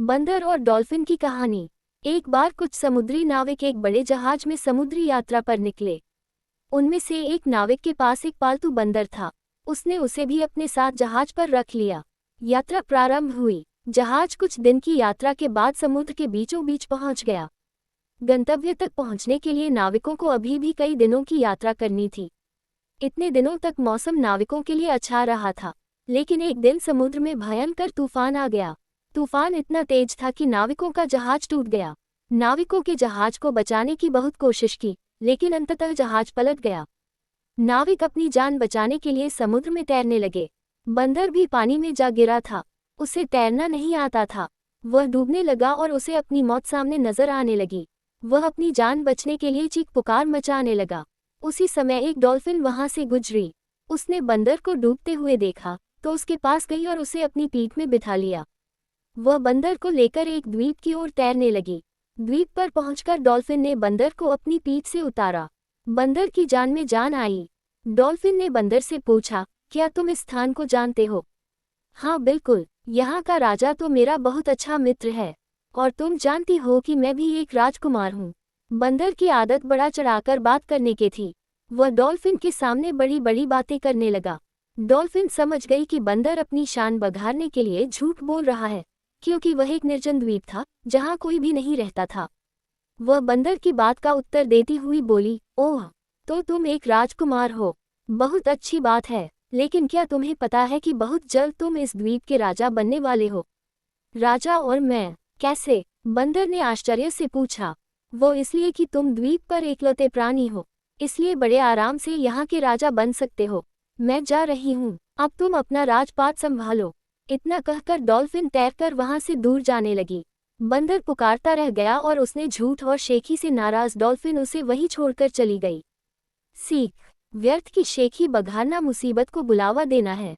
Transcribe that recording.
बंदर और डॉल्फिन की कहानी। एक बार कुछ समुद्री नाविक एक बड़े जहाज में समुद्री यात्रा पर निकले। उनमें से एक नाविक के पास एक पालतू बंदर था। उसने उसे भी अपने साथ जहाज पर रख लिया। यात्रा प्रारंभ हुई। जहाज कुछ दिन की यात्रा के बाद समुद्र के बीचों बीच पहुंच गया। गंतव्य तक पहुंचने के लिए नाविकों को अभी भी कई दिनों की यात्रा करनी थी। इतने दिनों तक मौसम नाविकों के लिए अच्छा रहा था, लेकिन एक दिन समुद्र में भयंकर तूफान आ गया। तूफान इतना तेज था कि नाविकों का जहाज टूट गया। नाविकों के जहाज को बचाने की बहुत कोशिश की, लेकिन अंततः जहाज पलट गया। नाविक अपनी जान बचाने के लिए समुद्र में तैरने लगे। बंदर भी पानी में जा गिरा था। उसे तैरना नहीं आता था। वह डूबने लगा और उसे अपनी मौत सामने नजर आने लगी। वह अपनी जान बचने के लिए चीख पुकार मचाने लगा। उसी समय एक डॉल्फिन वहां से गुजरी। उसने बंदर को डूबते हुए देखा तो उसके पास गई और उसे अपनी पीठ में बिठा लिया। वह बंदर को लेकर एक द्वीप की ओर तैरने लगी। द्वीप पर पहुंचकर डॉल्फिन ने बंदर को अपनी पीठ से उतारा। बंदर की जान में जान आई। डॉल्फिन ने बंदर से पूछा, क्या तुम इस स्थान को जानते हो? हाँ बिल्कुल, यहाँ का राजा तो मेरा बहुत अच्छा मित्र है। और तुम जानती हो कि मैं भी एक राजकुमार हूँ। बंदर की आदत बढ़ा चढ़ाकर बात करने की थी। वह डॉल्फिन के सामने बड़ी बड़ी बातें करने लगा। डॉल्फिन समझ गई कि बंदर अपनी शान बघारने के लिए झूठ बोल रहा है, क्योंकि वह एक निर्जन द्वीप था जहाँ कोई भी नहीं रहता था। वह बंदर की बात का उत्तर देती हुई बोली, ओह, तो तुम एक राजकुमार हो। बहुत अच्छी बात है, लेकिन क्या तुम्हें पता है कि बहुत जल्द तुम इस द्वीप के राजा बनने वाले हो? राजा और मैं? कैसे? बंदर ने आश्चर्य से पूछा। वो इसलिए कि तुम द्वीप पर एकलौते प्राणी हो, इसलिए बड़े आराम से यहाँ के राजा बन सकते हो। मैं जा रही हूँ, अब तुम अपना राजपाट संभालो। इतना कहकर डॉल्फिन तैरकर वहां से दूर जाने लगी। बंदर पुकारता रह गया और उसने झूठ और शेखी से नाराज डॉल्फिन उसे वहीं छोड़कर चली गई। सीख: व्यर्थ की शेखी बघारना मुसीबत को बुलावा देना है।